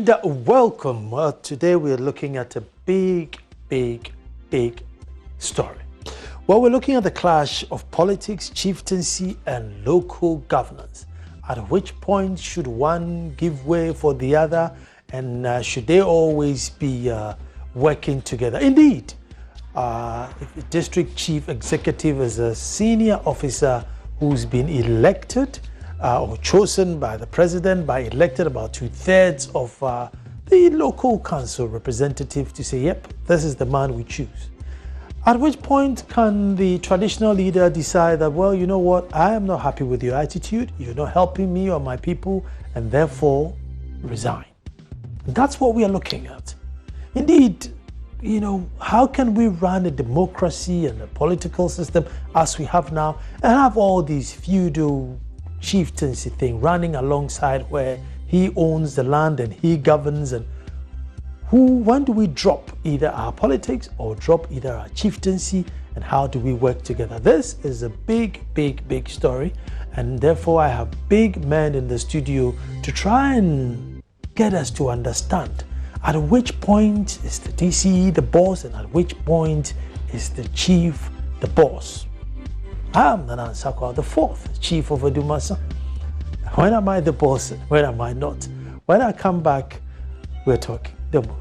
Indeed, welcome. Well, today we're looking at a big story. Well, we're looking at the clash of politics, chieftaincy, and local governance. At which point should one give way for the other, and should they always be working together? Indeed, if a district chief executive is a senior officer who's been elected or chosen by the president, by elected about 2/3 of the local council representative to say, yep, this is the man we choose. At which point can the traditional leader decide that, well, you know what, I am not happy with your attitude, you're not helping me or my people, and therefore resign. And that's what we are looking at. Indeed, you know, how can we run a democracy and a political system as we have now and have all these feudal chieftaincy thing running alongside where he owns the land and he governs, and when do we drop either our politics or drop either our chieftaincy, and how do we work together? This is a big story, and therefore I have big men in the studio to try and get us to understand at which point is the DCE the boss and at which point is the chief the boss. I'm Nana Sakwa, the fourth chief of Adumasa. When am I the boss? When am I not? When I come back, we're talking. Don't move.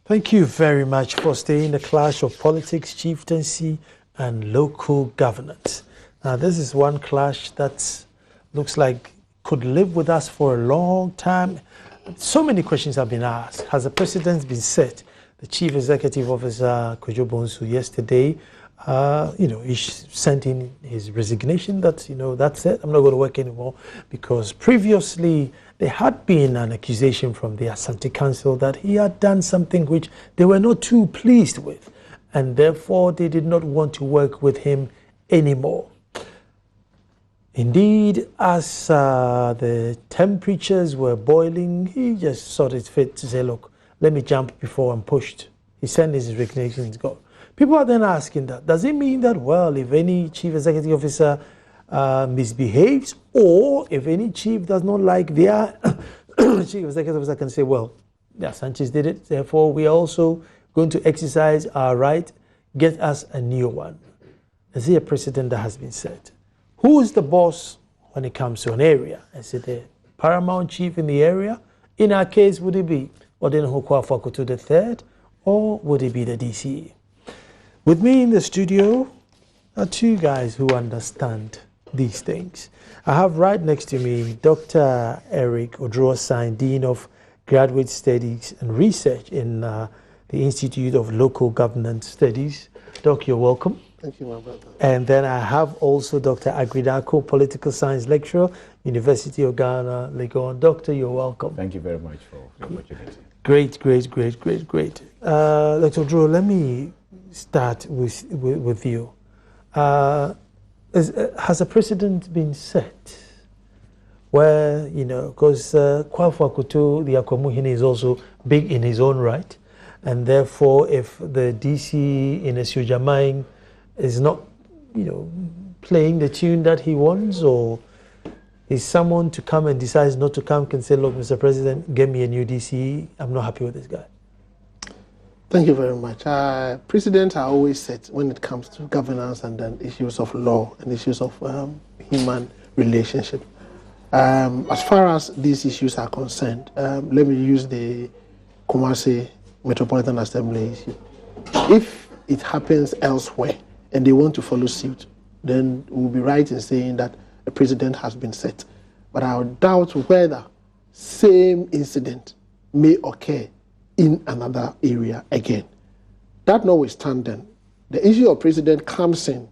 Thank you very much for staying the clash of politics, chieftaincy, and local governance. Now, this is one clash that looks like could live with us for a long time. So many questions have been asked. Has the precedent been set? The chief executive officer, Kojo Bonsu, yesterday, he sent in his resignation that, that's it, I'm not going to work anymore, because previously there had been an accusation from the Asante Council that he had done something which they were not too pleased with, and therefore they did not want to work with him anymore. Indeed, as the temperatures were boiling, he just thought it fit to say, look, let me jump before I'm pushed. He sent his resignation, he's gone. People are then asking that, does it mean that, well, if any chief executive officer misbehaves, or if any chief does not like their chief executive officer can say, well, yeah, Sanchez did it, therefore we are also going to exercise our right, get us a new one? Is there a precedent that has been set? Who is the boss when it comes to an area? Is it the paramount chief in the area? In our case, would it be Odenhokwa Fakutu III, or would it be the DCE? With me in the studio are two guys who understand these things. I have right next to me Dr. Eric Oduro-Sine, Dean of Graduate Studies and Research in the Institute of Local Government Studies. Doc, you're welcome. Thank you, my brother. And then I have also Dr. Agridako, Political Science Lecturer, University of Ghana, Legon. Doctor, you're welcome. Thank you very much for the opportunity. Great. Dr. Oduro, let me start with you. Has a precedent been set where, because Kwafu Akutu, the Akwamuhini, is also big in his own right, and therefore if the DC in Esujamain is not, playing the tune that he wants, or is someone to come and decides not to come can say, look, Mr. President, get me a new DC, I'm not happy with this guy? Thank you very much. Precedents are always set when it comes to governance and then issues of law and issues of human relationship. As far as these issues are concerned, let me use the Kumasi Metropolitan Assembly issue. If it happens elsewhere and they want to follow suit, then we'll be right in saying that a precedent has been set. But I would doubt whether same incident may occur in another area again. That notwithstanding, the issue of precedent comes in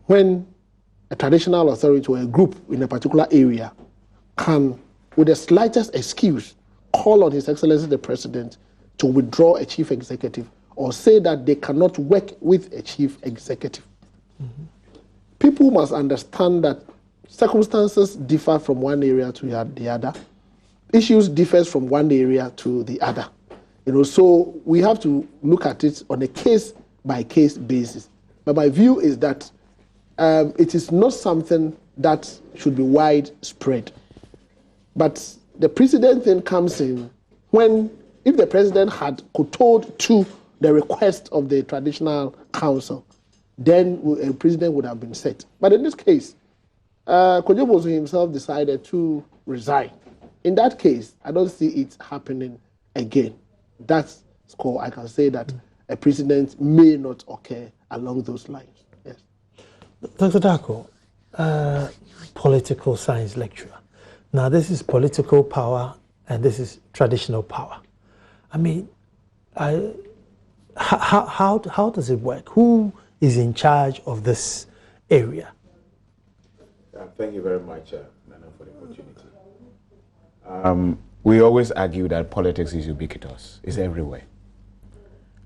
when a traditional authority or a group in a particular area can, with the slightest excuse, call on His Excellency the President to withdraw a chief executive or say that they cannot work with a chief executive. Mm-hmm. People must understand that circumstances differ from one area to the other. Issues differ from one area to the other. So we have to look at it on a case-by-case basis. But my view is that it is not something that should be widespread. But the precedent thing comes in when, if the president had kowtowed to the request of the traditional council, then a president would have been set. But in this case, Kojobosu himself decided to resign. In that case, I don't see it happening again. That's score. I can say that a precedent may not occur along those lines. Yes. Dr. Darko, political science lecturer. Now, this is political power and this is traditional power. I mean, how does it work? Who is in charge of this area? Thank you very much, Nana, for the opportunity. We always argue that politics is ubiquitous. It's everywhere.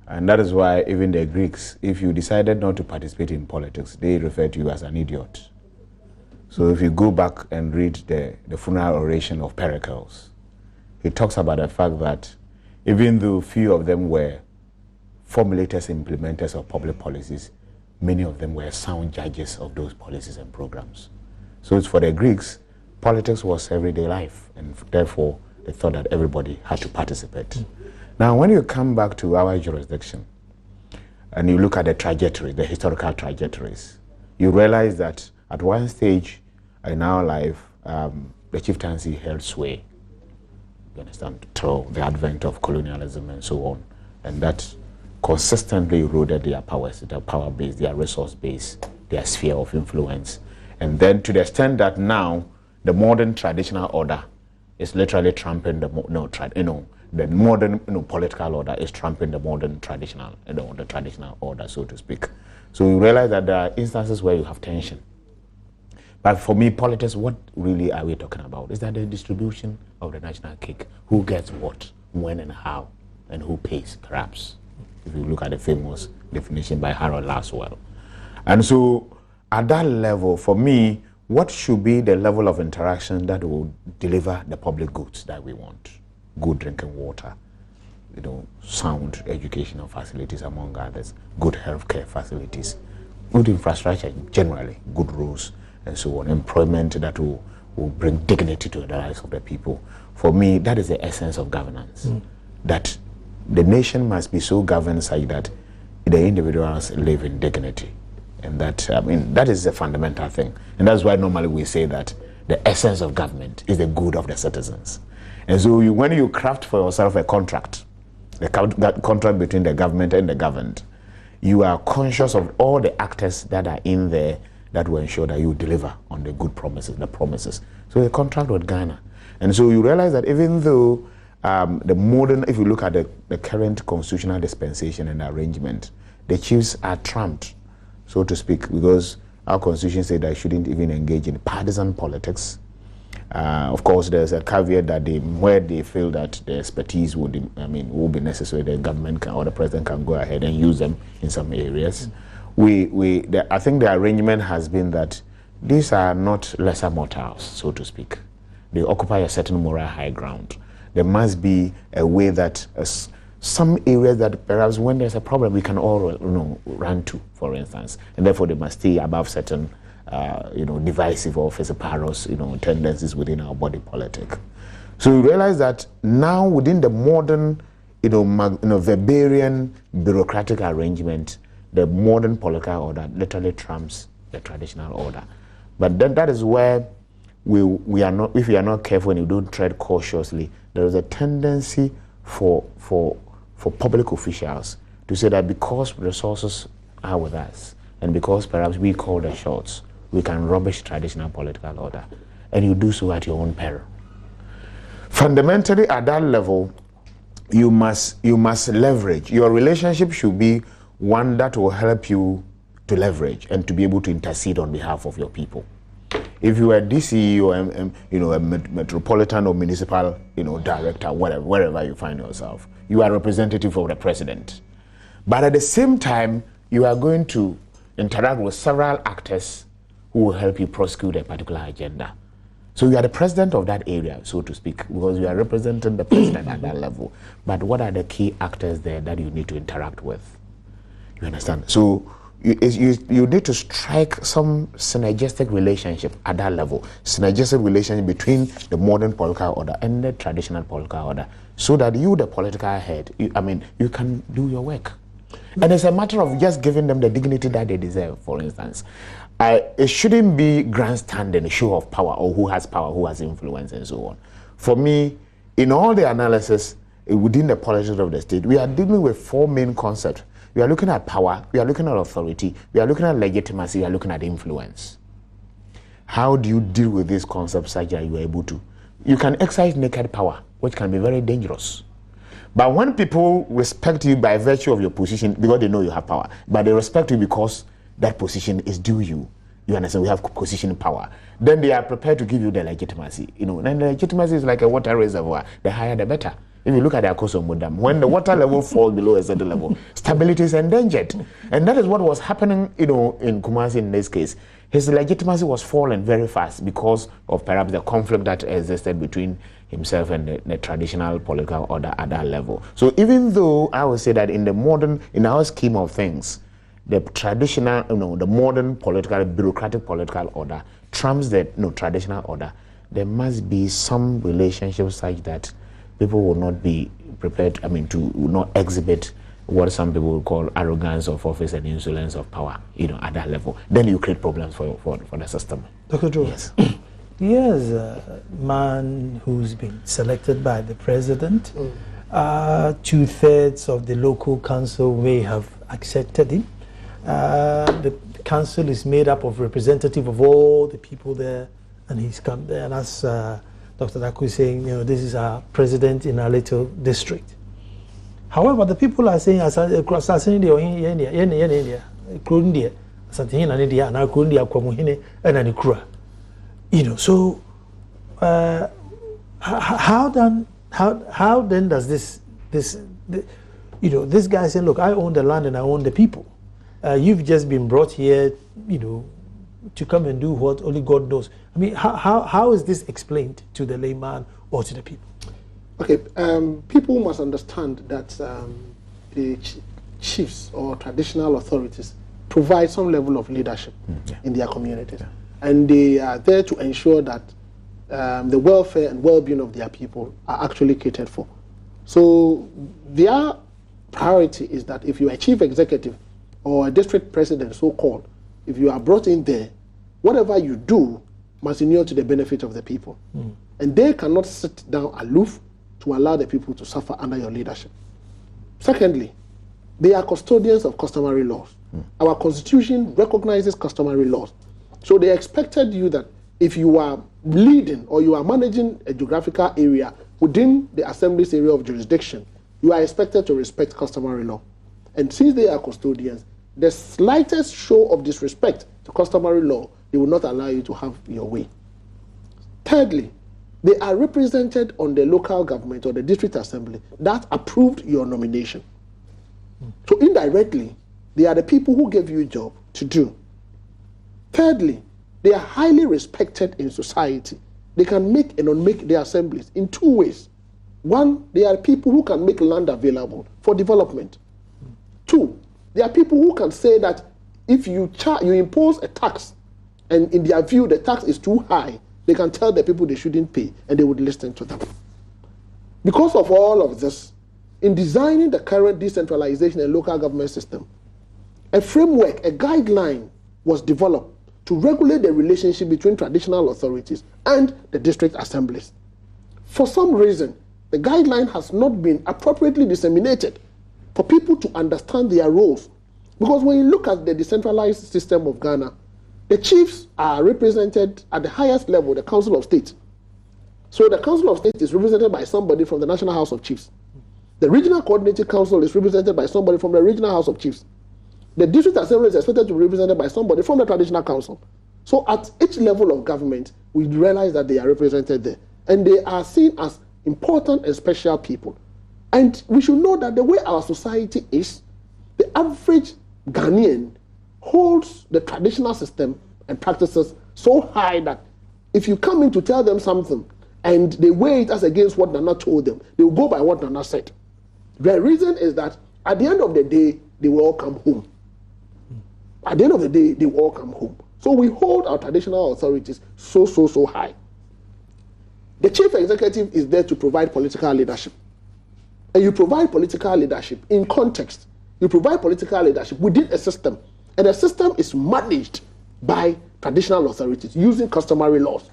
And that is why even the Greeks, if you decided not to participate in politics, they refer to you as an idiot. So if you go back and read the funeral oration of Pericles, he talks about the fact that even though few of them were formulators, implementers of public policies, many of them were sound judges of those policies and programs. So it's for the Greeks, politics was everyday life, and therefore they thought that everybody had to participate. Now, when you come back to our jurisdiction and you look at the trajectory, the historical trajectories, you realize that at one stage in our life, the chieftancy held sway, you understand, through the advent of colonialism and so on, and that consistently eroded their powers, their power base, their resource base, their sphere of influence. And then to the extent that now the modern traditional order is literally trumping the modern political order is trumping the modern traditional, the traditional order, so to speak. So you realize that there are instances where you have tension. But for me, politics, what really are we talking about? Is that the distribution of the national cake? Who gets what, when and how, and who pays, perhaps, if you look at the famous definition by Harold Laswell. And so at that level, for me, what should be the level of interaction that will deliver the public goods that we want? Good drinking water, sound educational facilities, among others, good healthcare facilities, good infrastructure generally, good roads, and so on, employment that will bring dignity to the lives of the people. For me, that is the essence of governance, that the nation must be so governed such that the individuals live in dignity. And that, that is the fundamental thing. And that's why normally we say that the essence of government is the good of the citizens. And so when you craft for yourself a contract, that contract between the government and the governed, you are conscious of all the actors that are in there that will ensure that you deliver on the good promises, the promises. So a contract with Ghana. And so you realize that even though the modern, if you look at the current constitutional dispensation and arrangement, the chiefs are trumped, so to speak, because our constitution said that I shouldn't even engage in partisan politics. Of course, there's a caveat that where they feel that the expertise will be necessary, the government can, or the president can go ahead and use them in some areas. I think the arrangement has been that these are not lesser mortals, so to speak. They occupy a certain moral high ground. There must be a way that some areas that perhaps when there's a problem we can all run to, for instance, and therefore they must stay above certain divisive or vociferous tendencies within our body politic. So we realize that now within the modern Weberian bureaucratic arrangement, the modern political order literally trumps the traditional order. But then that is where we are not, if we are not careful and you don't tread cautiously, there is a tendency for public officials to say that because resources are with us and because perhaps we call the shots, we can rubbish traditional political order, and you do so at your own peril. Fundamentally, at that level, you must leverage. Your relationship should be one that will help you to leverage and to be able to intercede on behalf of your people. If you are DC or a metropolitan or municipal director, wherever you find yourself, you are representative of the president. But at the same time, you are going to interact with several actors who will help you prosecute a particular agenda. So you are the president of that area, so to speak, because you are representing the president at that level. But what are the key actors there that you need to interact with? You understand? So you need to strike some synergistic relationship at that level, synergistic relationship between the modern political order and the traditional political order, so that you, the political head, you can do your work. And it's a matter of just giving them the dignity that they deserve, for instance. It shouldn't be grandstanding, show of power, or who has power, who has influence, and so on. For me, in all the analysis within the politics of the state, we are dealing with four main concepts. We are looking at power, we are looking at authority, we are looking at legitimacy, we are looking at influence. How do you deal with these concepts such that you are able to? You can exercise naked power, which can be very dangerous. But when people respect you by virtue of your position, because they know you have power, but they respect you because that position is due you. You understand? We have position power. Then they are prepared to give you the legitimacy. And the legitimacy is like a water reservoir. The higher, the better. If you look at the Akosomo Dam, when the water level falls below a certain level, stability is endangered. And that is what was happening, in Kumasi in this case. His legitimacy was falling very fast because of perhaps the conflict that existed between himself and the traditional political order at that level. So even though I would say that in our scheme of things, the traditional, the modern bureaucratic political order trumps the traditional order, there must be some relationship such that people will not be prepared, to not exhibit what some people will call arrogance of office and insolence of power, at that level. Then you create problems for the system. Dr. Joe, yes. Here's a man who's been selected by the president. 2/3 of the local council may have accepted him. The council is made up of representatives of all the people there, and he's come there. And as Dr. Daku is saying, this is our president in our little district. However, the people are saying, so how then does this guy say, look, I own the land and I own the people. You've just been brought here, to come and do what only God knows. How is this explained to the layman or to the people? Okay, people must understand that the chiefs or traditional authorities provide some level of leadership in their communities. Yeah. And they are there to ensure that the welfare and well-being of their people are actually catered for. So their priority is that if you are a chief executive or a district president, so-called, if you are brought in there, whatever you do must inure to the benefit of the people. And they cannot sit down aloof to allow the people to suffer under your leadership. Secondly, they are custodians of customary laws. Our constitution recognizes customary laws. So they expected you that if you are leading or you are managing a geographical area within the assembly's area of jurisdiction, you are expected to respect customary law. And since they are custodians, the slightest show of disrespect to customary law, they will not allow you to have your way. Thirdly, they are represented on the local government or the district assembly that approved your nomination. So indirectly, they are the people who gave you a job to do. Thirdly, they are highly respected in society. They can make and unmake their assemblies in two ways. One, they are people who can make land available for development. Two, they are people who can say that if you impose a tax, and in their view the tax is too high, they can tell the people they shouldn't pay, and they would listen to them. Because of all of this, in designing the current decentralization and local government system, a framework, a guideline was developed to regulate the relationship between traditional authorities and the district assemblies. For some reason, the guideline has not been appropriately disseminated for people to understand their roles. Because when you look at the decentralized system of Ghana, the chiefs are represented at the highest level, the Council of State. So the Council of State is represented by somebody from the National House of Chiefs. The Regional Coordinating Council is represented by somebody from the Regional House of Chiefs. The District Assembly is expected to be represented by somebody from the Traditional Council. So at each level of government, we realize that they are represented there. And they are seen as important and special people. And we should know that the way our society is, the average Ghanaian holds the traditional system and practices so high that if you come in to tell them something and they weigh it as against what Nana told them, they will go by what Nana said. The reason is that at the end of the day, they will all come home. At the end of the day, they will all come home. So we hold our traditional authorities so high. The chief executive is there to provide political leadership. And you provide political leadership in context. You provide political leadership within a system. And the system is managed by traditional authorities using customary laws.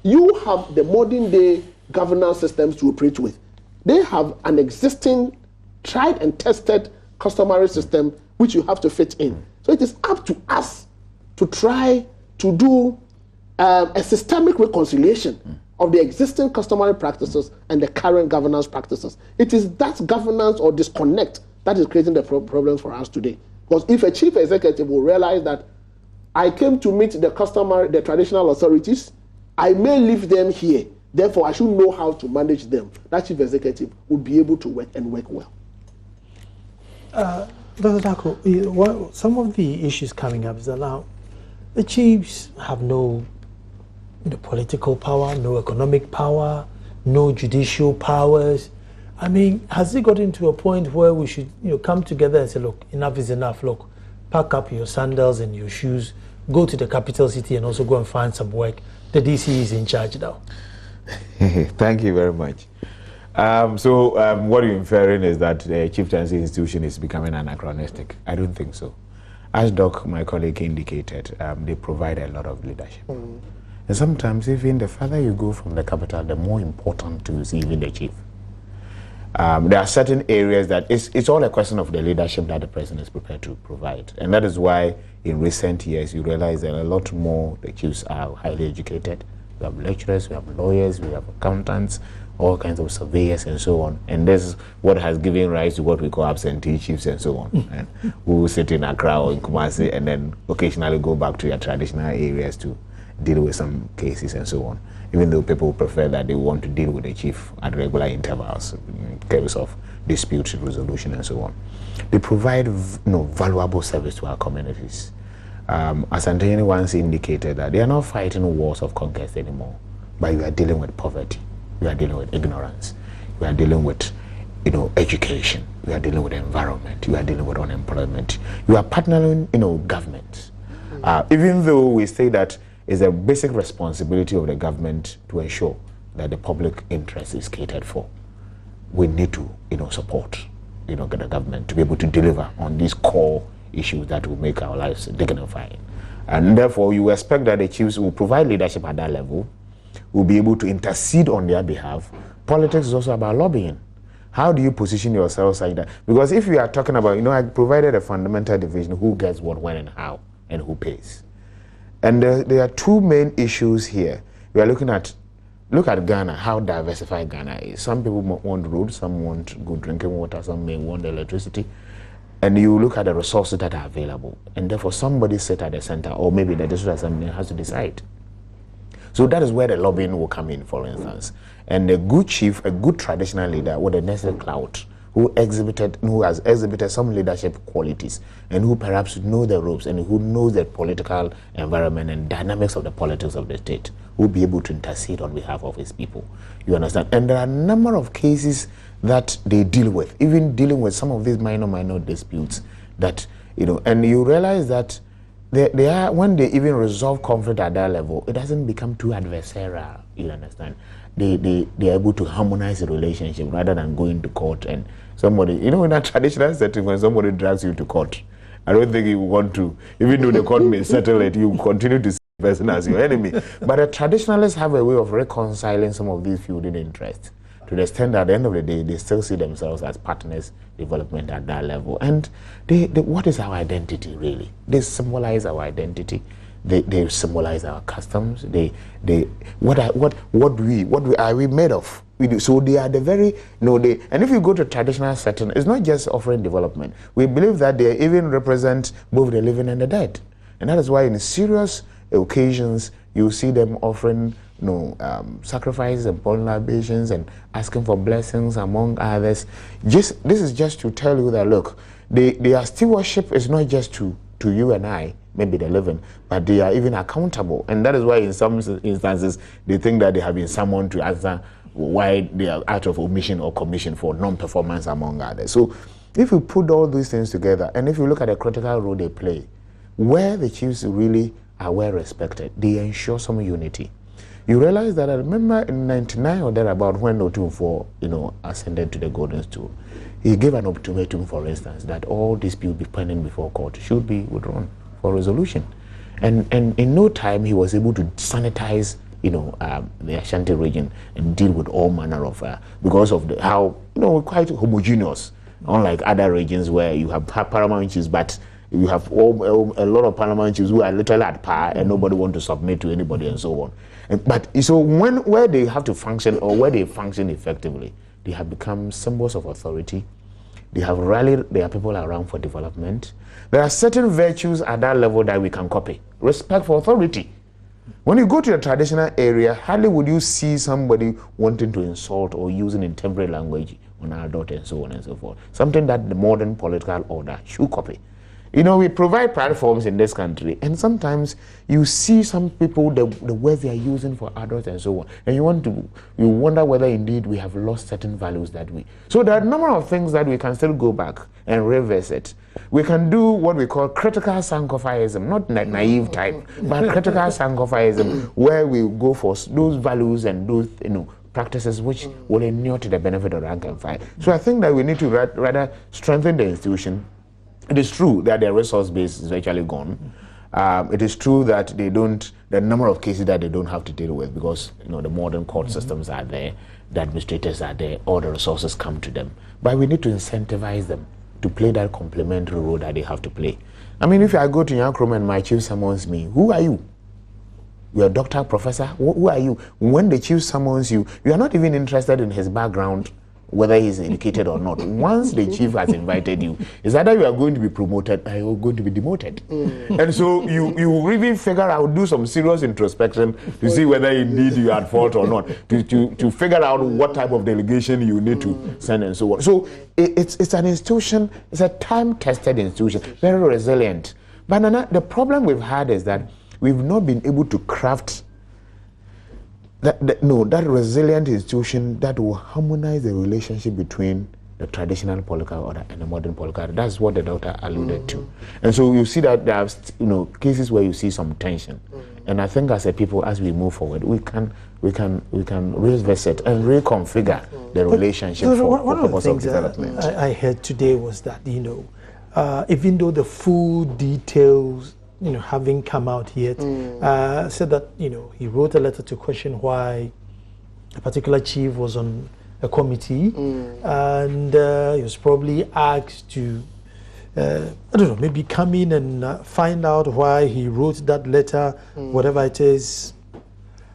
You have the modern day governance systems to operate with. They have an existing, tried and tested customary system which you have to fit in. So it is up to us to try to do a systemic reconciliation of the existing customary practices and the current governance practices. It is that governance or disconnect that is creating the problems for us today. Because if a chief executive will realize that I came to meet the traditional authorities, I may leave them here, therefore I should know how to manage them, that chief executive would be able to work and work well. Dr. Dako, some of the issues coming up is that now the chiefs have no political power, no economic power, no judicial powers. I mean, has it gotten to a point where we should come together and say, look, enough is enough. Look, pack up your sandals and your shoes, go to the capital city and also go and find some work. The DC is in charge now. Thank you very much. What you're inferring is that the Chieftancy institution is becoming anachronistic. I don't think so. As Doc, my colleague, indicated, they provide a lot of leadership. And sometimes even the further you go from the capital, the more important to is even the chief. There are certain areas that it's all a question of the leadership that the president is prepared to provide. And that is why in recent years you realize that a lot more the chiefs are highly educated. We have lecturers, we have lawyers, we have accountants, all kinds of surveyors and so on. And this is what has given rise to what we call absentee chiefs and so on. And who sit in Accra or in Kumasi and then occasionally go back to their traditional areas to deal with some cases and so on. Even though people prefer that they want to deal with the chief at regular intervals in terms of dispute resolution and so on. They provide valuable service to our communities. As Anthony once indicated, that they are not fighting wars of conquest anymore, but you are dealing with poverty, you are dealing with ignorance, you are dealing with education, you are dealing with environment, you are dealing with unemployment, you are partnering government. Even though we say that it's a basic responsibility of the government to ensure that the public interest is catered for, we need to support the government to be able to deliver on these core issues that will make our lives dignified. And therefore you expect that the chiefs will provide leadership at that level, will be able to intercede on their behalf. Politics is also about lobbying. How do you position yourself like that? Because if you are talking about, I provided a fundamental division, who gets what, when and how, and who pays. And there are two main issues here. We are look at Ghana, how diversified Ghana is. Some people want roads, some want good drinking water, some may want electricity. And you look at the resources that are available. And therefore somebody sit at the center, or maybe the district assembly has to decide. So that is where the lobbying will come in, for instance. And a good chief, a good traditional leader with a necessary clout, who has exhibited some leadership qualities, and who perhaps know the ropes, and who knows the political environment and dynamics of the politics of the state, will be able to intercede on behalf of his people. You understand? And there are a number of cases that they deal with, even dealing with some of these minor disputes that, and you realize that they are, when they even resolve conflict at that level, it doesn't become too adversarial, you understand? They are able to harmonize the relationship rather than going to court and somebody, in a traditional setting, when somebody drags you to court, I don't think you want to, even though the court may settle it, you continue to see the person as your enemy. But the traditionalists have a way of reconciling some of these feuding interests to the extent that at the end of the day, they still see themselves as partners, development at that level. And what is our identity, really? They symbolize our identity. They symbolize our customs. What are we made of? So they are the very, and if you go to traditional setting, it's not just offering development. We believe that they even represent both the living and the dead. And that is why in serious occasions, you see them offering sacrifices and pouring libations and asking for blessings, among others. This is just to tell you that, look, their stewardship is not just to you and I, maybe the living, but they are even accountable. And that is why in some instances, they think that they have been summoned to answer why they are out of omission or commission for non-performance, among others. So if you put all these things together, and if you look at the critical role they play, where the chiefs really are well respected, they ensure some unity. You realize that I remember in 99 or thereabout when Otumfuo, ascended to the golden stool, he gave an ultimatum, for instance, that all disputes pending before court should be withdrawn for resolution. And in no time, he was able to sanitize the Ashanti region and deal with all manner of, because of how, quite homogeneous, unlike other regions where you have paramount chiefs, but you have a lot of paramount chiefs who are literally at par and nobody want to submit to anybody and so on. But so where they have to function or where they function effectively, they have become symbols of authority. They have rallied their people around for development. There are certain virtues at that level that we can copy. Respect for authority. When you go to a traditional area, hardly would you see somebody wanting to insult or using intemperate language on our daughter and so on and so forth. Something that the modern political order should copy. We provide platforms in this country, and sometimes you see some people, the words they are using for adults and so on, and you wonder whether indeed we have lost certain values that we. So there are a number of things that we can still go back and reverse it. We can do what we call critical Sankophiism, not naive type, but critical Sankophiism, where we go for those values and those practices which will inure to the benefit of rank and file. So I think that we need to rather strengthen the institution. It is true that their resource base is virtually gone. It is true that the number of cases that they don't have to deal with because the modern court systems are there, the administrators are there, all the resources come to them. But we need to incentivize them to play that complementary role that they have to play. I mean, if I go to Yankrom and my chief summons me, who are you? You're a doctor, professor? Who are you? When the chief summons you, you are not even interested in his background, whether he's educated or not. Once the chief has invited you, it's either you are going to be promoted or you're going to be demoted. And so you really figure out, do some serious introspection to see whether indeed you are at fault or not, to figure out what type of delegation you need to send and so on. So it's an institution, it's a time-tested institution, very resilient. But Nana, the problem we've had is that we've not been able to craft that resilient institution that will harmonize the relationship between the traditional political order and the modern political order. That's what the doctor alluded to. And so you see that there are cases where you see some tension. And I think as a people, as we move forward, we can revisit and reconfigure the relationship for purpose of development. I heard today was that even though the full details having come out yet, said that, he wrote a letter to question why a particular chief was on a committee, and he was probably asked to, maybe come in and find out why he wrote that letter, whatever it is.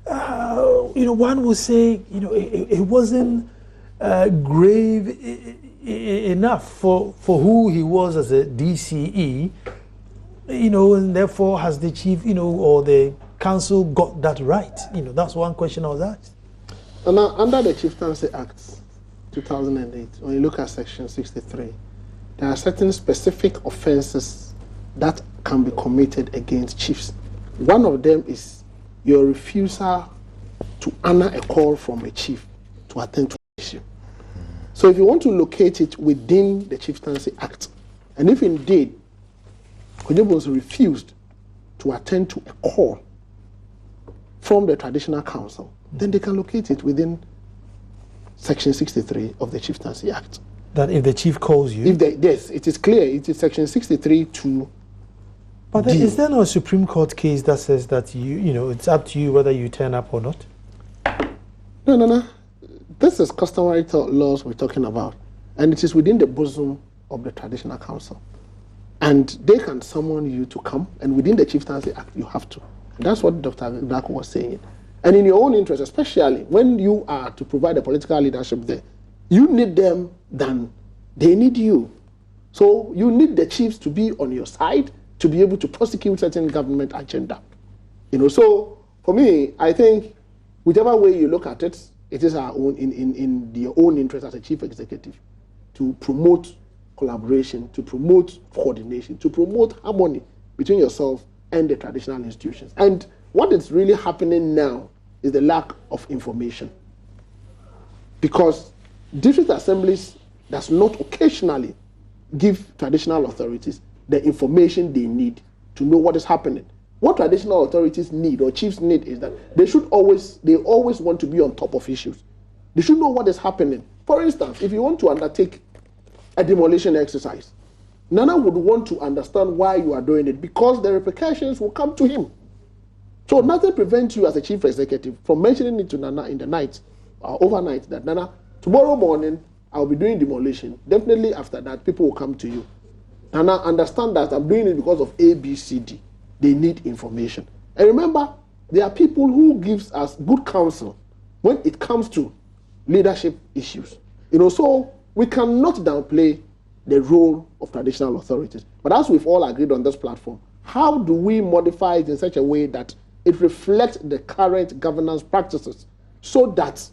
One would say, it wasn't grave enough for who he was as a DCE. And therefore, has the chief, or the council got that right? That's one question I was asked. And now, under the Chieftancy Act, 2008, when you look at Section 63, there are certain specific offences that can be committed against chiefs. One of them is your refusal to honor a call from a chief to attend to an issue. So if you want to locate it within the Chieftancy Act, and if indeed Konyebos refused to attend to a call from the traditional council, then they can locate it within Section 63 of the Chieftancy Act. That if the chief calls you? Yes, it is clear. It is Section 63 to. But is there no Supreme Court case that says that it's up to you whether you turn up or not? No. This is customary laws we're talking about, and it is within the bosom of the traditional council. And they can summon you to come, and within the Chieftancy Act, you have to. And that's what Dr. Dako was saying. And in your own interest, especially when you are to provide a political leadership there, you need them than they need you. So you need the chiefs to be on your side to be able to prosecute certain government agenda. So for me, I think whichever way you look at it, it is our own in your own interest as a chief executive to promote collaboration, to promote coordination, to promote harmony between yourself and the traditional institutions. And what is really happening now is the lack of information. Because district assemblies does not occasionally give traditional authorities the information they need to know what is happening. What traditional authorities need or chiefs need is that they always want to be on top of issues. They should know what is happening. For instance, if you want to undertake a demolition exercise, Nana would want to understand why you are doing it because the repercussions will come to him. So nothing prevents you as a chief executive from mentioning it to Nana in the night or overnight that Nana, tomorrow morning I'll be doing demolition. Definitely after that, people will come to you. Nana, understand that I'm doing it because of A, B, C, D. They need information. And remember, there are people who gives us good counsel when it comes to leadership issues. So we cannot downplay the role of traditional authorities. But as we've all agreed on this platform, how do we modify it in such a way that it reflects the current governance practices so that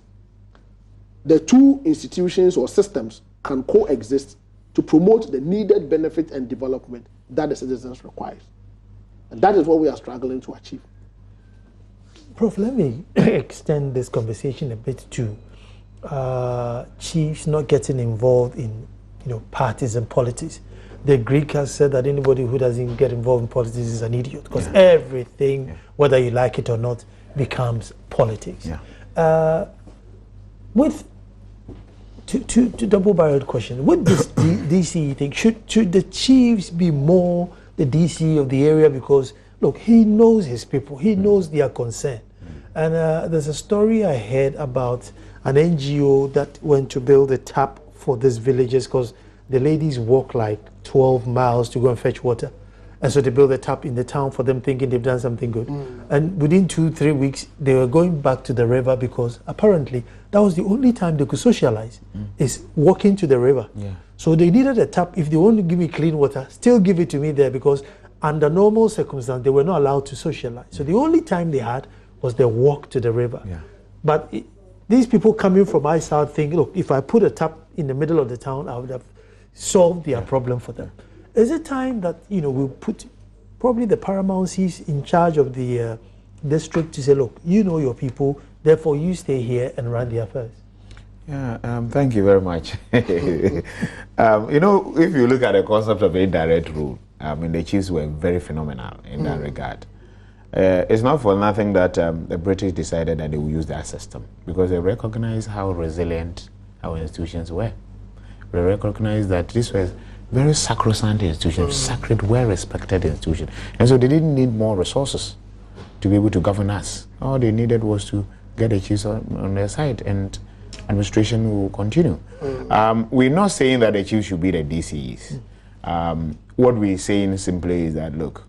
the two institutions or systems can coexist to promote the needed benefit and development that the citizens require? And that is what we are struggling to achieve. Prof, let me extend this conversation a bit to chiefs not getting involved in parties and politics. The Greek has said that anybody who doesn't get involved in politics is an idiot because everything, whether you like it or not, becomes politics. To double-barreled question, with this DCE thing, should the chiefs be more the DC of the area? Because look, he knows his people, he knows their concern. And there's a story I heard about an NGO that went to build a tap for these villages because the ladies walk like 12 miles to go and fetch water. And so they built a tap in the town for them thinking they've done something good. And within 2-3 weeks, they were going back to the river because apparently that was the only time they could socialize, is walking to the river. So they needed a tap. If they want to give me clean water, still give it to me there because under normal circumstances, they were not allowed to socialize. So the only time they had was their walk to the river. But these people coming from my side think, look, if I put a tap in the middle of the town, I would have solved their problem for them. Is it time that we'll put probably the paramountcies in charge of the district to say, look, you know your people, therefore you stay here and run the affairs? Thank you very much. If you look at the concept of indirect rule, the chiefs were very phenomenal in that regard. It's not for nothing that the British decided that they would use that system because they recognized how resilient our institutions were. They recognized that this was very sacrosanct institution, sacred, well-respected institution. And so they didn't need more resources to be able to govern us. All they needed was to get the chiefs on their side and administration will continue. We're not saying that the chiefs should be the DCEs. What we're saying simply is that, look,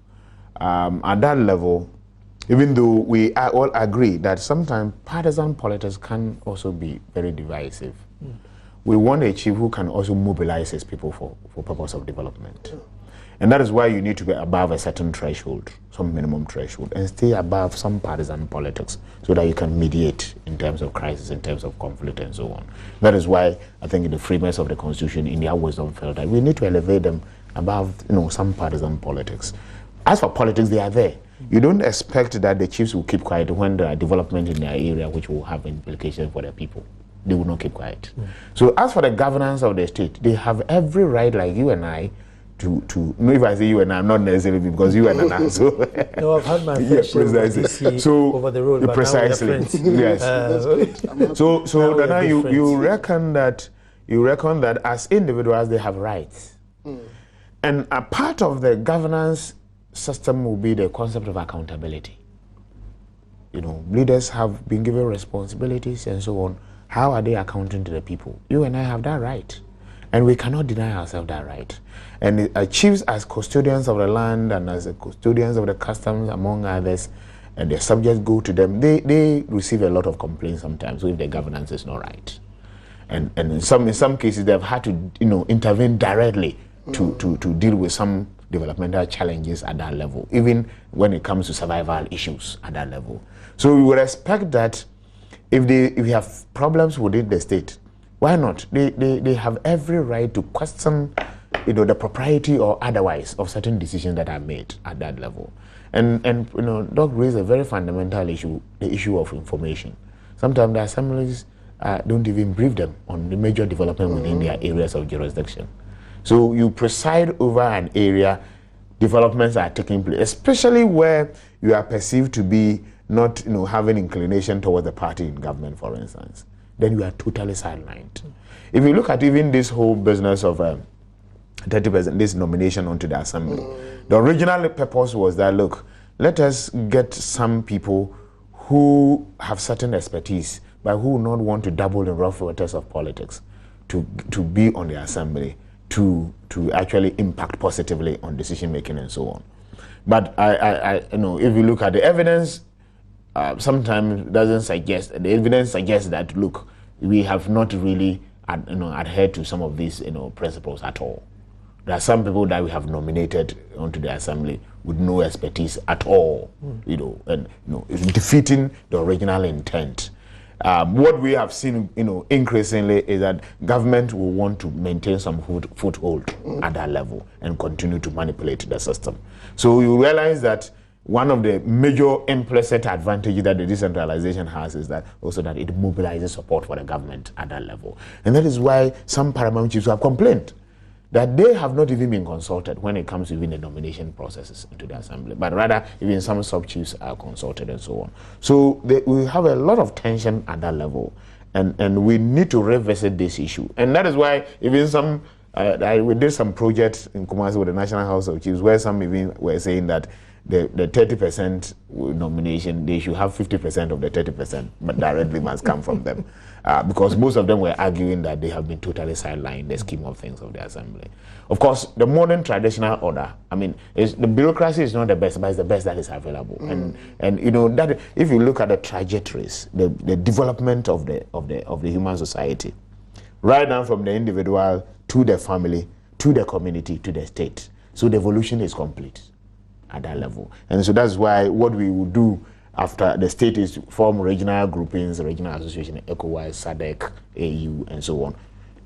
at that level, even though we all agree that sometimes partisan politics can also be very divisive, we want a chief who can also mobilize his people for purpose of development. And that is why you need to be above a certain threshold, some minimum threshold, and stay above some partisan politics so that you can mediate in terms of crisis, in terms of conflict, and so on. That is why I think in the framers of the Constitution, in their wisdom, felt that we need to elevate them above some partisan politics. As for politics, they are there. You don't expect that the chiefs will keep quiet when there are development in their area which will have implications for their people. They will not keep quiet. So as for the governance of the state, they have every right, like you and I, to if I say you and I, I'm not necessarily because you and I. So no, I've had my friendship over the road, but precisely. Yes. So Nana, you reckon that as individuals they have rights, and a part of the governance system will be the concept of accountability. Leaders have been given responsibilities and so on. How are they accounting to the people? You and I have that right. And we cannot deny ourselves that right. And chiefs, as custodians of the land and as custodians of the customs, among others, and their subjects go to them, they receive a lot of complaints sometimes if the governance is not right. And in some cases, they've had to intervene directly to deal with some developmental challenges at that level, even when it comes to survival issues at that level. So we would expect that if we have problems within the state, why not? They have every right to question the propriety or otherwise of certain decisions that are made at that level. And Doc raised a very fundamental issue, the issue of information. Sometimes the assemblies don't even brief them on the major development within their areas of jurisdiction. So you preside over an area, developments are taking place, especially where you are perceived to be not having inclination towards the party in government, for instance. Then you are totally sidelined. If you look at even this whole business of 30%, this nomination onto the assembly, the original purpose was that, look, let us get some people who have certain expertise, but who will not want to dabble in rough waters of politics, to be on the assembly, to actually impact positively on decision making and so on. But if you look at the evidence, sometimes doesn't suggest. The evidence suggests that, look, we have not really adhered to some of these principles at all. There are some people that we have nominated onto the assembly with no expertise at all, it's defeating the original intent. What we have seen, increasingly is that government will want to maintain some foothold at that level and continue to manipulate the system. So you realize that one of the major implicit advantages that the decentralization has is that also that it mobilizes support for the government at that level. And that is why some paramount chiefs have complained that they have not even been consulted when it comes to even the nomination processes into the assembly, but rather even some sub-chiefs are consulted and so on. So we have a lot of tension at that level, and we need to revisit this issue. And that is why even we did some projects in Kumasi with the National House of Chiefs where some even were saying that the 30% nomination, they should have 50% of the 30%, but directly must come from them. Because most of them were arguing that they have been totally sidelined in the scheme of things of the assembly. Of course, the modern traditional order, the bureaucracy is not the best, but it's the best that is available. And that if you look at the trajectories, the development of the human society, right down from the individual to the family, to the community, to the state. So the evolution is complete at that level. And so that's why what we will do after the state is to form regional groupings, regional association, ECOWAS, SADC, AU, and so on.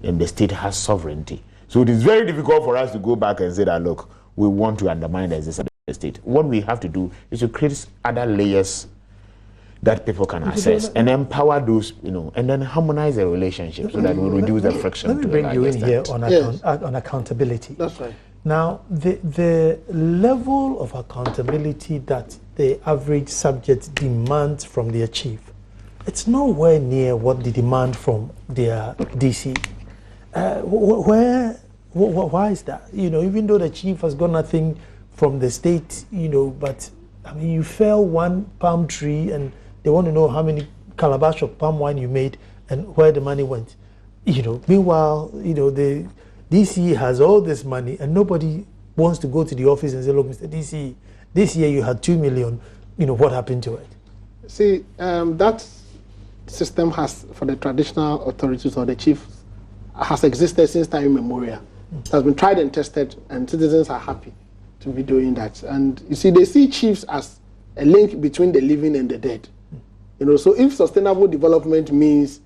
And the state has sovereignty. So it is very difficult for us to go back and say that, look, we want to undermine the existence of the state. What we have to do is to create other layers that people can access and empower those, and then harmonize the relationship so that we reduce the friction. Let me bring you in here on accountability. That's right. Now, the level of accountability that the average subject demands from their chief, it's nowhere near what they demand from their DC. Why is that? Even though the chief has got nothing from the state, but you fell one palm tree and they want to know how many calabash of palm wine you made and where the money went. Meanwhile, the DC has all this money and nobody wants to go to the office and say, look, Mr. DC, this year you had 2 million, what happened to it? See, that system has, for the traditional authorities or the chiefs, has existed since time immemorial. It has been tried and tested, and citizens are happy to be doing that. And you see, they see chiefs as a link between the living and the dead. So if sustainable development means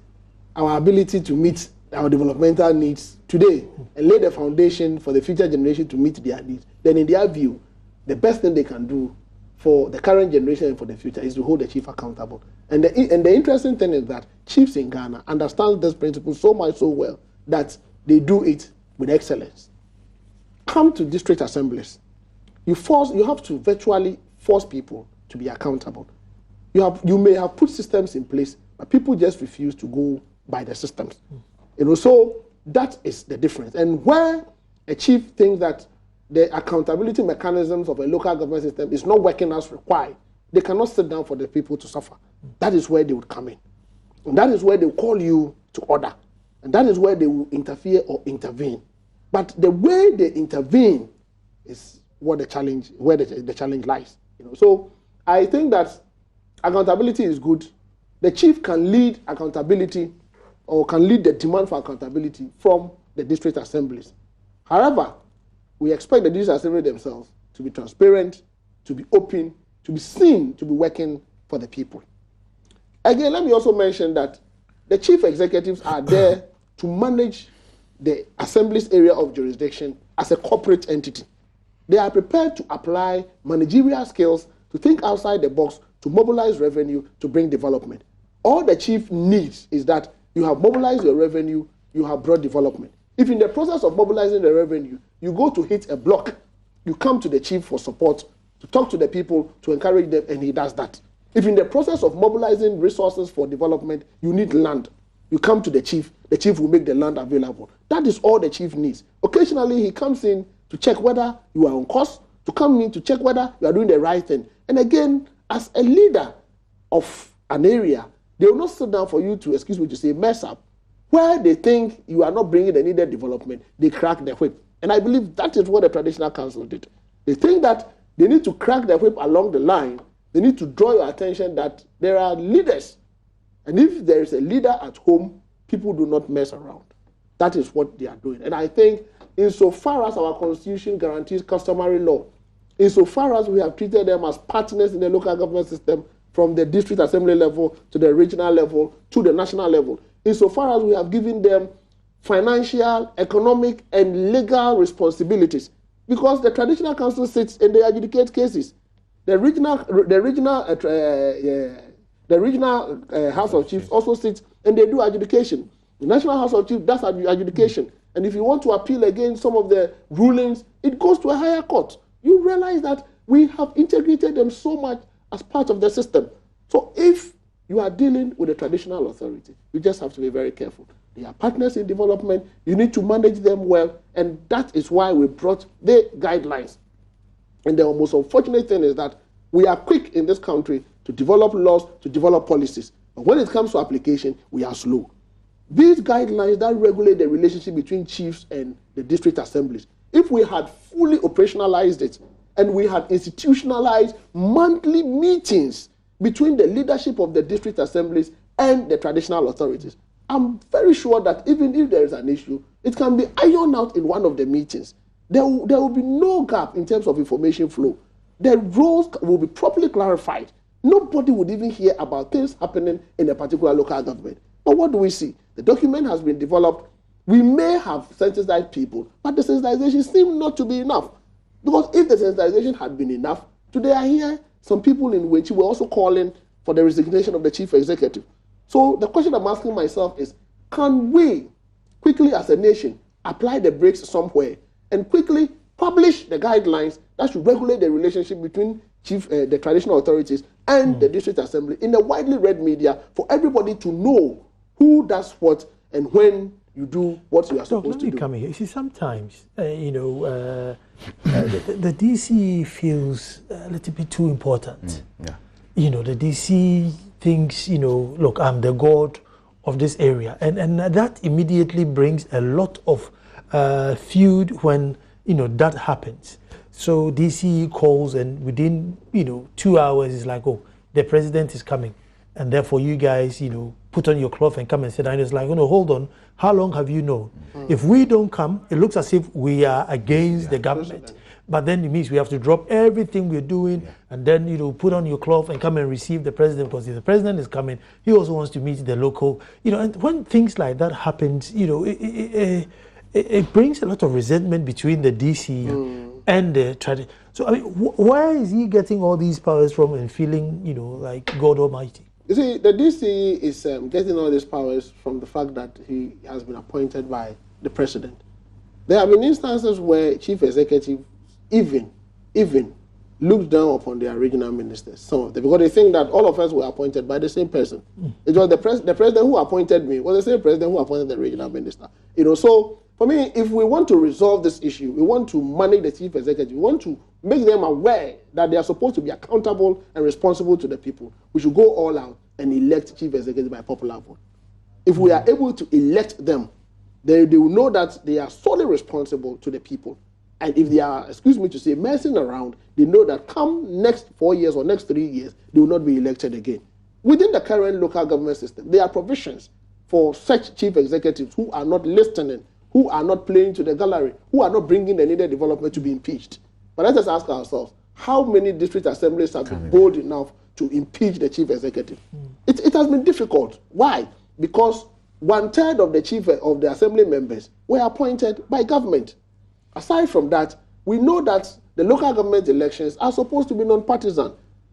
our ability to meet our developmental needs today and lay the foundation for the future generation to meet their needs, then in their view, the best thing they can do for the current generation and for the future is to hold the chief accountable. And the interesting thing is that chiefs in Ghana understand this principle so much so well that they do it with excellence. Come to district assemblies. You have to virtually force people to be accountable. You may have put systems in place, but people just refuse to go by the systems. So that is the difference. And where a chief thinks that the accountability mechanisms of a local government system is not working as required, they cannot sit down for the people to suffer. That is where they would come in. And that is where they will call you to order. And that is where they will interfere or intervene. But the way they intervene is what the challenge, where the challenge lies. So I think that accountability is good. The chief can lead accountability or can lead the demand for accountability from the district assemblies. However, we expect the district assembly themselves to be transparent, to be open, to be seen to be working for the people. Again, let me also mention that the chief executives are there to manage the assembly's area of jurisdiction as a corporate entity. They are prepared to apply managerial skills to think outside the box, to mobilize revenue, to bring development. All the chief needs is that you have mobilized your revenue, you have brought development. If in the process of mobilizing the revenue, you go to hit a block, you come to the chief for support, to talk to the people, to encourage them, and he does that. If in the process of mobilizing resources for development, you need land, you come to the chief will make the land available. That is all the chief needs. Occasionally, he comes in to check whether you are on course, to come in to check whether you are doing the right thing. And again, as a leader of an area, they will not sit down for you to, excuse me to say, mess up. Where they think you are not bringing the needed development, they crack the whip. And I believe that is what the Traditional Council did. They think that they need to crack the whip along the line. They need to draw your attention that there are leaders. And if there is a leader at home, people do not mess around. That is what they are doing. And I think insofar as our constitution guarantees customary law, insofar as we have treated them as partners in the local government system from the district assembly level to the regional level to the national level, insofar as we have given them financial, economic, and legal responsibilities, because the Traditional Council sits and they adjudicate cases. The regional House of Chiefs also sits and they do adjudication. The National House of Chiefs does adjudication. And if you want to appeal against some of the rulings, it goes to a higher court. You realize that we have integrated them so much as part of the system. So if you are dealing with a traditional authority, you just have to be very careful. They are partners in development. You need to manage them well. And that is why we brought the guidelines. And the most unfortunate thing is that we are quick in this country to develop laws, to develop policies. But when it comes to application, we are slow. These guidelines that regulate the relationship between chiefs and the district assemblies, if we had fully operationalized it and we had institutionalized monthly meetings between the leadership of the district assemblies and the traditional authorities, I'm very sure that even if there is an issue, it can be ironed out in one of the meetings. There will be no gap in terms of information flow. The roles will be properly clarified. Nobody would even hear about things happening in a particular local government. But what do we see? The document has been developed. We may have sensitized people, but the sensitization seems not to be enough. Because if the sensitization had been enough, today I hear some people in which were also calling for the resignation of the chief executive. So the question I'm asking myself is, can we quickly as a nation apply the brakes somewhere and quickly publish the guidelines that should regulate the relationship between the traditional authorities and the district assembly in a widely read media for everybody to know who does what and when you do what you are supposed to do. Come here. You see, sometimes, the DC feels a little bit too important. Yeah. The DC thinks, look, I'm the god of this area. And that immediately brings a lot of feud when, that happens. So DC calls and within, 2 hours it's like, oh, the president is coming. And therefore you guys, put on your cloth and come and sit down. It's like, hold on, how long have you known? If we don't come, it looks as if we are against the government. But then it means we have to drop everything we're doing and then, put on your cloth and come and receive the president, because if the president is coming, he also wants to meet the local, and when things like that happens, it brings a lot of resentment between the DC and the tradition. So, where is he getting all these powers from and feeling, like God Almighty? You see, the DC is getting all these powers from the fact that he has been appointed by the president. There have been instances where chief executive even looked down upon their regional ministers, some of them, because they think that all of us were appointed by the same person. It was the president who appointed me, was the same president who appointed the regional minister. So for me, if we want to resolve this issue, we want to manage the chief executive, we want to make them aware that they are supposed to be accountable and responsible to the people, we should go all out and elect chief executive by popular vote. If we are able to elect them, they will know that they are solely responsible to the people. And if they are, excuse me to say, messing around, they know that come next 4 years or next 3 years, they will not be elected again. Within the current local government system, there are provisions for such chief executives who are not listening, who are not playing to the gallery, who are not bringing the needed development to be impeached. But let us ask ourselves, how many district assemblies have been bold enough to impeach the chief executive? It has been difficult. Why? Because 1/3 of the assembly members were appointed by government. Aside from that, we know that the local government elections are supposed to be non-partisan,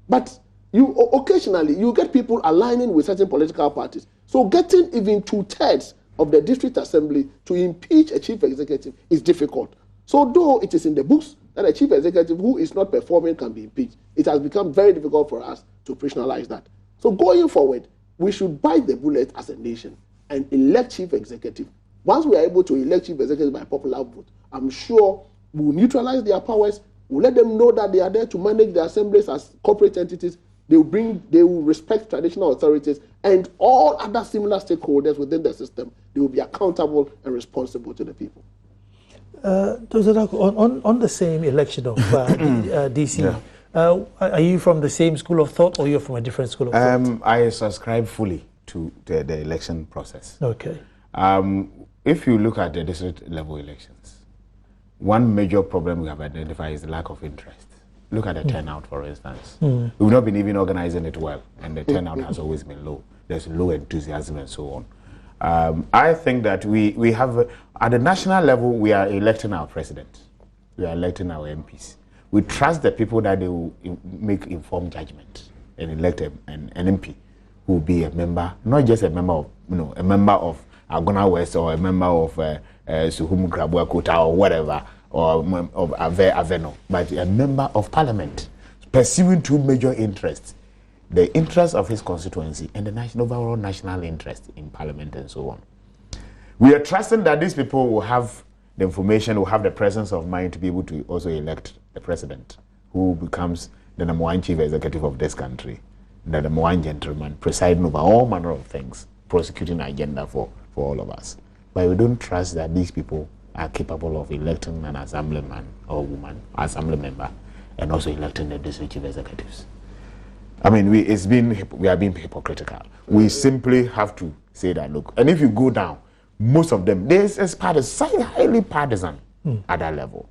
but occasionally you get people aligning with certain political parties. So getting even 2/3 of the district assembly to impeach a chief executive is difficult. So though it is in the books that a chief executive who is not performing can be impeached, it has become very difficult for us to operationalize that. So going forward, we should bite the bullet as a nation and elect chief executive. Once we are able to elect chief executive by popular vote, I'm sure we will neutralize their powers. We'll let them know that they are there to manage the assemblies as corporate entities. They will respect traditional authorities and all other similar stakeholders within the system. They will be accountable and responsible to the people. Dr. Dako, on the same election of DC, are you from the same school of thought or you're from a different school of thought? I subscribe fully to the election process. Okay. If you look at the district level elections, one major problem we have identified is the lack of interest. Look at the turnout, for instance. We've not been even organizing it well, and the turnout has always been low. There's low enthusiasm and so on. I think that we have, at the national level, we are electing our president. We are electing our MPs. We trust the people that they will make informed judgment and elect an MP who will be a member, not just a member of, a member of Agona West or a member of Suhum Krabua Kota or whatever, or of Aveno, but a member of parliament pursuing two major interests: the interest of his constituency and the overall national interest in parliament and so on. We are trusting that these people will have the information, will have the presence of mind to be able to also elect the president, who becomes the #1 chief executive of this country, the #1 gentleman, presiding over all manner of things, prosecuting an agenda for all of us. But we don't trust that these people are capable of electing an assemblyman or woman, assembly member, and also electing the district chief executives. I mean, we are being hypocritical. We simply have to say that, look, and if you go down, most of them, there's highly partisan at that level.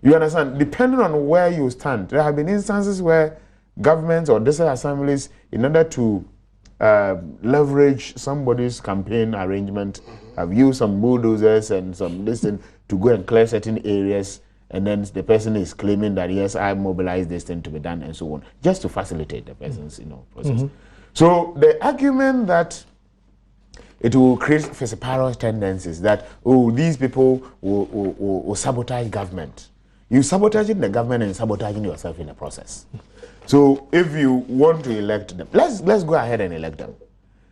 You understand? Depending on where you stand, there have been instances where governments or district assemblies, in order to leverage somebody's campaign arrangement, have used some bulldozers and some listen to go and clear certain areas, and then the person is claiming that yes, I mobilized this thing to be done and so on, just to facilitate the person's process. So the argument that it will create vociferous tendencies that these people will sabotage government. You sabotaging the government and sabotaging yourself in the process. So if you want to elect them, let's go ahead and elect them.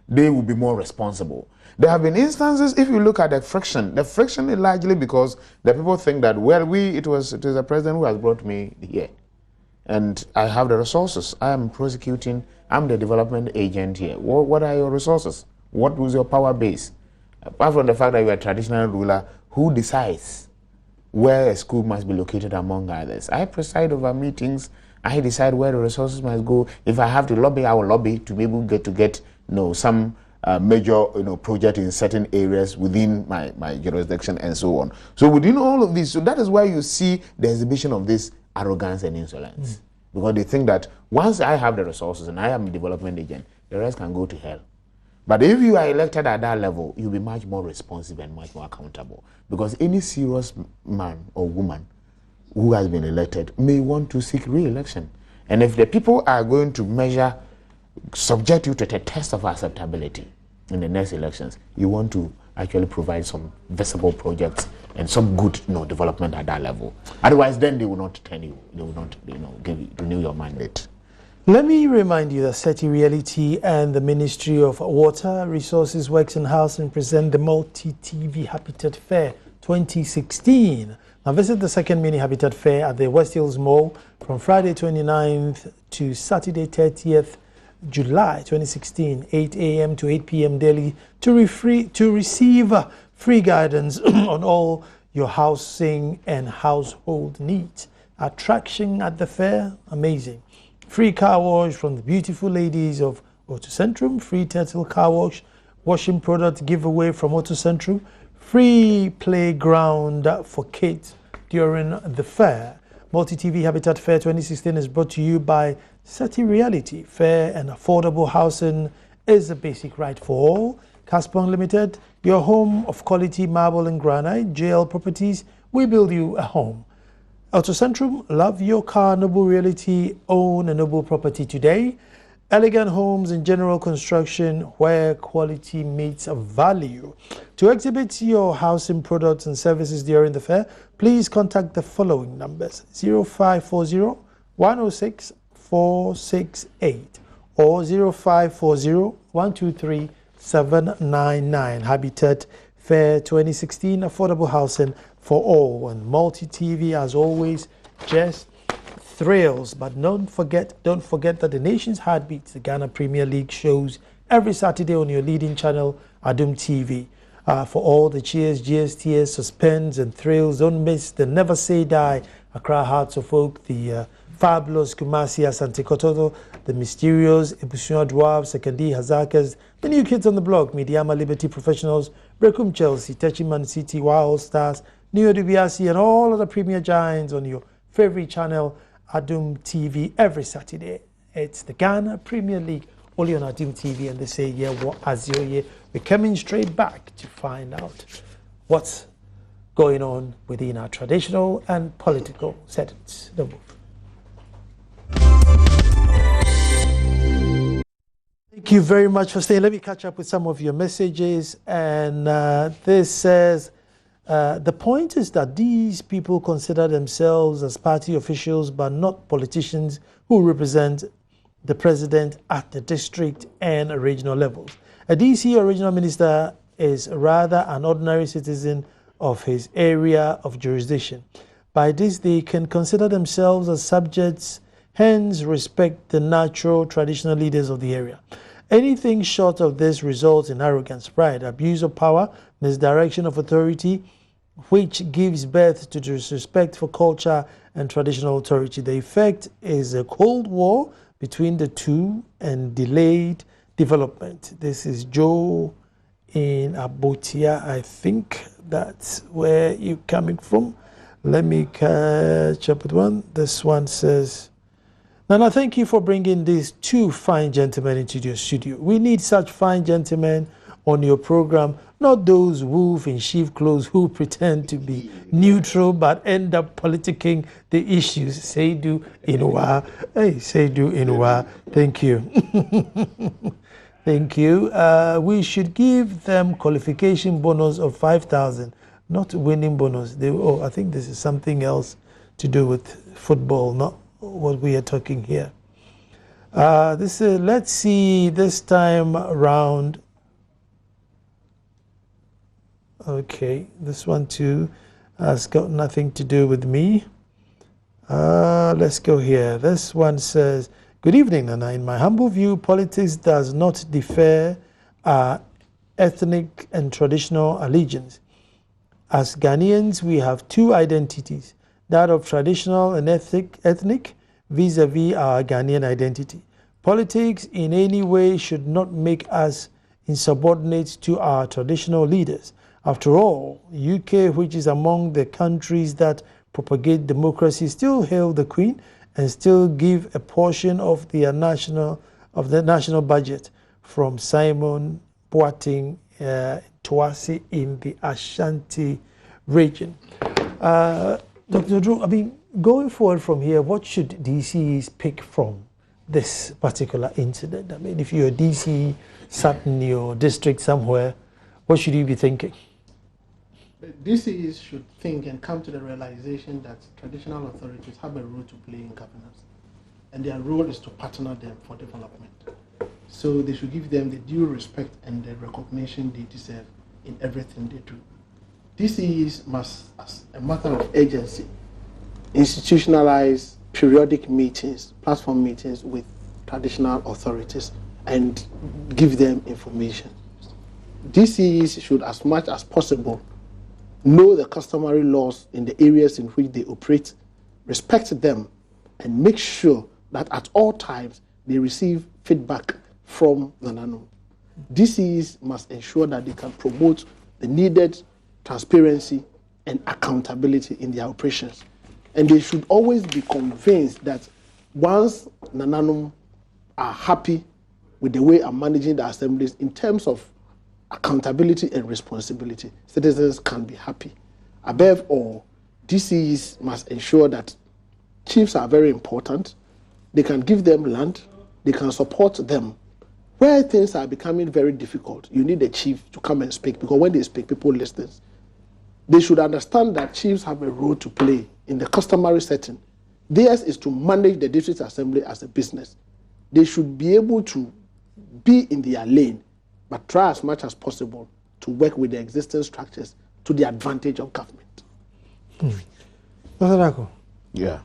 They will be more responsible. There have been instances, if you look at the friction is largely because the people think that, well, it was the president who has brought me here. And I have the resources. I am prosecuting, I'm the development agent here. What are your resources? What was your power base? Apart from the fact that you are a traditional ruler, who decides where a school must be located among others? I preside over meetings. I decide where the resources must go. If I have to lobby, I will lobby to be able to get some major project in certain areas within my jurisdiction and so on. So within all of this, so that is why you see the exhibition of this arrogance and insolence. Because they think that once I have the resources and I am a development agent, the rest can go to hell. But if you are elected at that level, you'll be much more responsive and much more accountable. Because any serious man or woman who has been elected may want to seek re-election. And if the people are going to subject you to the test of acceptability in the next elections, you want to actually provide some visible projects and some good development at that level. Otherwise, then they will not turn you, they will not renew your mandate. Let me remind you that SETI Reality and the Ministry of Water, Resources, Works and Housing present the Multi-TV Habitat Fair 2016. Now visit the second mini Habitat Fair at the West Hills Mall from Friday 29th to Saturday 30th July 2016, 8 a.m. to 8 p.m. daily to receive free guidance on all your housing and household needs. Attraction at the fair, amazing. Free car wash from the beautiful ladies of Auto Centrum, free turtle car wash, washing product giveaway from Auto Centrum, free playground for kids during the fair. Multi-TV Habitat Fair 2016 is brought to you by Seti Reality. Fair and affordable housing is a basic right for all. Caspon Limited, your home of quality marble and granite. JL Properties, we build you a home. Auto Centrum, love your car. Noble Realty, own a noble property today. Elegant Homes and General Construction, where quality meets value. To exhibit your housing products and services during the fair, please contact the following numbers: 0540 106 468 or 0540 123 799. Habitat Fair 2016, affordable housing for all. And Multi-TV, as always, just thrills. But don't forget that the nation's heartbeats, the Ghana Premier League, shows every Saturday on your leading channel, Adum TV. For all the cheers, GSTS, suspense and thrills, don't miss the Never Say Die, Accra Hearts of Oak, the fabulous Kumasi Asante Kototo, the mysterious Ebusuan Dwarves, Sekandi Hazakas, the new kids on the block, Mediama Liberty Professionals, Brekum Chelsea, Techiman City, Wild Stars, New Dubiasi, and all of the Premier Giants on your favorite channel, Adum TV, every Saturday. It's the Ghana Premier League, only on Adum TV, and they say, yeah, what as you we're coming straight back to find out what's going on within our traditional and political settings. The move. Thank you very much for staying. Let me catch up with some of your messages. And this says, the point is that these people consider themselves as party officials, but not politicians who represent the president at the district and regional levels. A DC or regional minister is rather an ordinary citizen of his area of jurisdiction. By this, they can consider themselves as subjects, hence respect the natural traditional leaders of the area. Anything short of this results in arrogance, pride, abuse of power, misdirection of authority, which gives birth to disrespect for culture and traditional authority. The effect is a cold war between the two and delayed development. This is Joe in Abotia. I think that's where you're coming from. Let me catch up with one. This one says, Nana, thank you for bringing these two fine gentlemen into your studio. We need such fine gentlemen on your program, not those wolf in sheep clothes who pretend to be neutral but end up politicking the issues. Seidu Inwa. Hey, Seidu Inwa. Thank you. Thank you. We should give them qualification bonus of 5,000, not winning bonus. I think this is something else to do with football, not what we are talking here. This is, let's see this time around. Okay, this one too has got nothing to do with me. Let's go here. This one says, good evening, Nana. In my humble view, politics does not defer our ethnic and traditional allegiance. As Ghanaians, we have two identities, that of traditional and ethnic vis-a-vis our Ghanaian identity. Politics in any way should not make us insubordinate to our traditional leaders. After all, UK, which is among the countries that propagate democracy, still hail the Queen and still give a portion of the national budget from Simon Boateng Toasi in the Ashanti region. Dr. Drew, I mean, going forward from here, what should DCs pick from this particular incident? I mean, if you're a DC sat in your district somewhere, what should you be thinking? DCs should think and come to the realization that traditional authorities have a role to play in governance, and their role is to partner them for development. So they should give them the due respect and the recognition they deserve in everything they do. DCs must, as a matter of urgency, institutionalize periodic meetings, platform meetings with traditional authorities and give them information. DCEs should, as much as possible, know the customary laws in the areas in which they operate, respect them, and make sure that at all times they receive feedback from the NANUM. DCEs must ensure that they can promote the needed transparency and accountability in their operations. And they should always be convinced that once NANUM are happy with the way I'm managing the assemblies in terms of accountability and responsibility, citizens can be happy. Above all, DCEs must ensure that chiefs are very important. They can give them land, they can support them. Where things are becoming very difficult, you need a chief to come and speak, because when they speak, people listen. They should understand that chiefs have a role to play in the customary setting. Theirs is to manage the district assembly as a business. They should be able to be in their lane, but try as much as possible to work with the existing structures to the advantage of government. Yeah.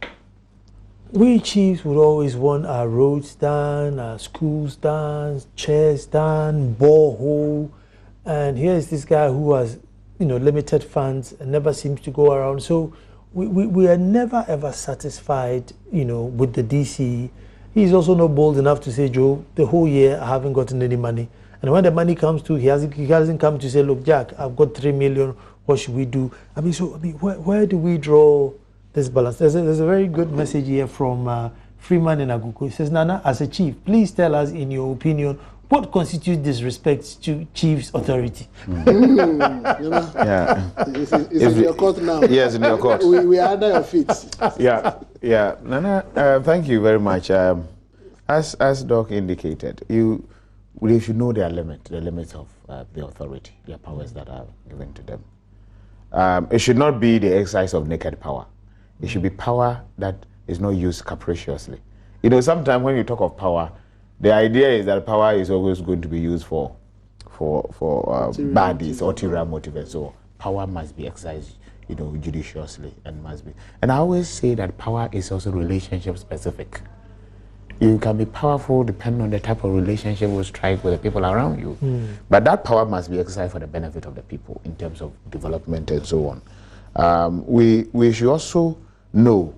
We chiefs would always want our roads done, our schools done, chairs done, borehole, and here's this guy who has, limited funds and never seems to go around. So we are never ever satisfied, with the DC. He's also not bold enough to say, Joe, the whole year I haven't gotten any money. And when the money comes to, he hasn't come to say, look, Jack, I've got 3 million. What should we do? Where do we draw this balance? There's a very good message here from Freeman in Aguko. It says, Nana, as a chief, please tell us, in your opinion, what constitutes disrespect to chief's authority? Yeah. It's in your court now. Yes, in your court. We are under your feet. Yeah. Nana, thank you very much. As Doc indicated, you should know their limits of the authority, their powers that are given to them. It should not be the exercise of naked power. It should be power that is not used capriciously. Sometimes when you talk of power, the idea is that power is always going to be used for baddies, ulterior motives. So power must be exercised, judiciously, and must be. And I always say that power is also relationship specific. You can be powerful depending on the type of relationship you strike with the people around you. But that power must be exercised for the benefit of the people in terms of development and so on. We should also know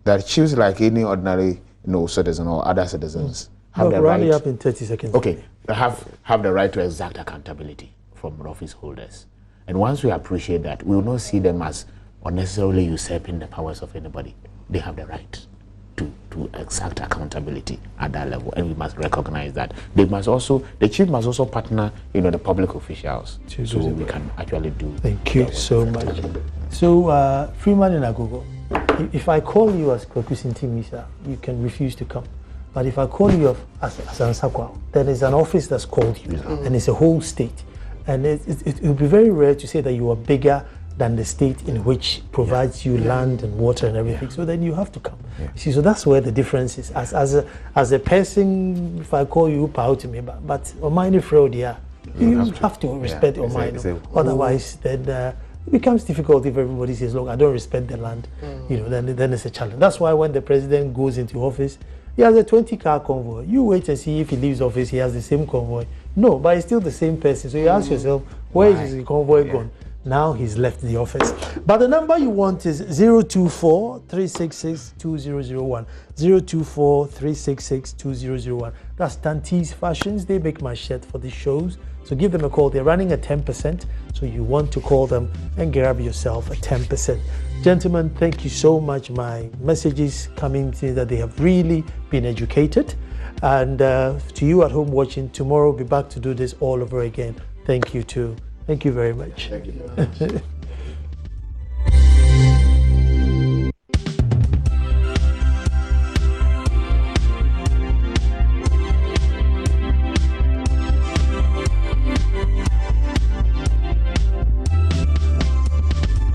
that chiefs, like any ordinary citizen or other citizens, have the right. Round up in 30 seconds. Okay, have the right to exact accountability from office holders. And once we appreciate that, we will not see them as unnecessarily usurping the powers of anybody. They have the right to exact accountability at that level, and we must recognize that. The chief must also partner, the public officials, so we can actually do. Thank you so much. So, Freeman in Agogo, if I call you as Kwakusinti Misa, you can refuse to come. But if I call you as Ansakwa, there is an office that's called you, and it's a whole state. And it will be very rare to say that you are bigger than the state in which provides you land and water and everything. So then you have to come. See, so that's where the difference is. As a person, if I call you, power to me, but Omani fraud, you have to respect Omani. Otherwise, then it becomes difficult if everybody says, look, I don't respect the land. Then it's a challenge. That's why when the president goes into office, he has a 20-car convoy. You wait and see if he leaves office, he has the same convoy. No, but he's still the same person. So you ask yourself, where is the convoy gone? Now he's left the office. But the number you want is 024-366-2001. 024-366-2001. That's Tante's Fashions. They make my shirt for the shows. So give them a call. They're running at 10%. So you want to call them and grab yourself a 10%. Gentlemen, thank you so much. My messages coming to that they have really been educated. And to you at home watching, tomorrow we'll be back to do this all over again. Thank you too. Thank you very much. Thank you very much.